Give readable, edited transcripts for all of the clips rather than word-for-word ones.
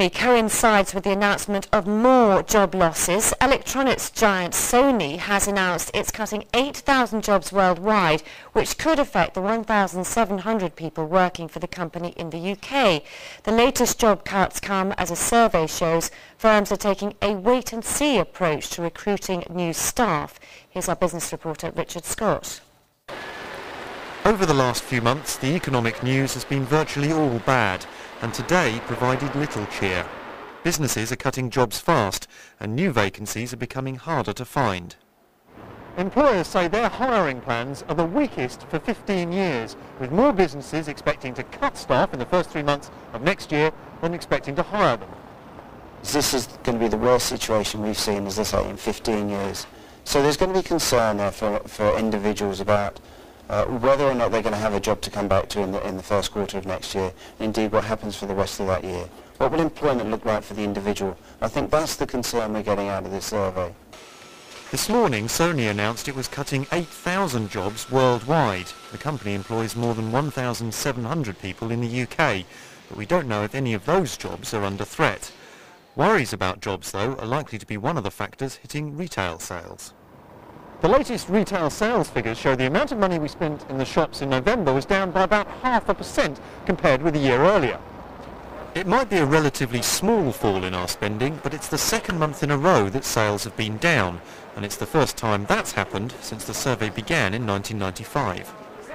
Coincides with the announcement of more job losses. Electronics giant Sony has announced it's cutting 8,000 jobs worldwide, which could affect the 1,700 people working for the company in the UK. The latest job cuts come as a survey shows firms are taking a wait-and-see approach to recruiting new staff. Here's our business reporter Richard Scott. Over the last few months, the economic news has been virtually all bad, and today provided little cheer. Businesses are cutting jobs fast, and new vacancies are becoming harder to find. Employers say their hiring plans are the weakest for 15 years, with more businesses expecting to cut staff in the first 3 months of next year than expecting to hire them. This is going to be the worst situation we've seen, as I say, in 15 years. So there's going to be concern there for individuals about whether or not they're going to have a job to come back to in the first quarter of next year, and indeed what happens for the rest of that year. What will employment look like for the individual? I think that's the concern we're getting out of this survey. This morning, Sony announced it was cutting 8,000 jobs worldwide. The company employs more than 1,700 people in the UK, but we don't know if any of those jobs are under threat. Worries about jobs, though, are likely to be one of the factors hitting retail sales. The latest retail sales figures show the amount of money we spent in the shops in November was down by about 0.5% compared with a year earlier. It might be a relatively small fall in our spending, but it's the second month in a row that sales have been down, and it's the first time that's happened since the survey began in 1995.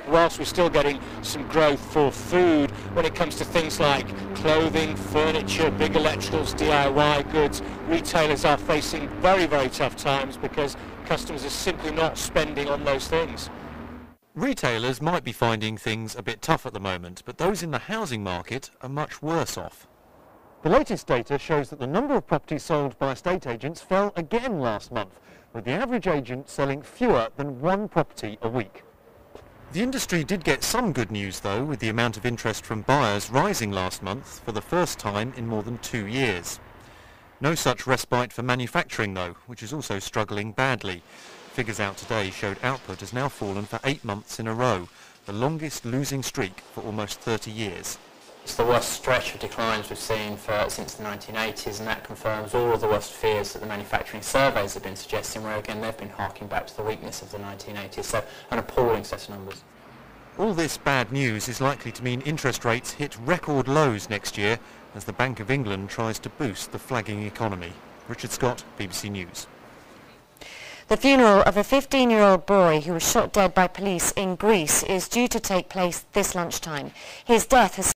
Whilst we're still getting some growth for food, when it comes to things like clothing, furniture, big electricals, DIY goods, retailers are facing very, very tough times because customers are simply not spending on those things. Retailers might be finding things a bit tough at the moment, but those in the housing market are much worse off. The latest data shows that the number of properties sold by estate agents fell again last month, with the average agent selling fewer than one property a week. The industry did get some good news, though, with the amount of interest from buyers rising last month for the first time in more than 2 years. No such respite for manufacturing, though, which is also struggling badly. Figures out today showed output has now fallen for 8 months in a row, the longest losing streak for almost 30 years. It's the worst stretch of declines we've seen since the 1980s, and that confirms all of the worst fears that the manufacturing surveys have been suggesting, where again they've been harking back to the weakness of the 1980s. So an appalling set of numbers. All this bad news is likely to mean interest rates hit record lows next year as the Bank of England tries to boost the flagging economy. Richard Scott, BBC News. The funeral of a 15-year-old boy who was shot dead by police in Greece is due to take place this lunchtime. His death has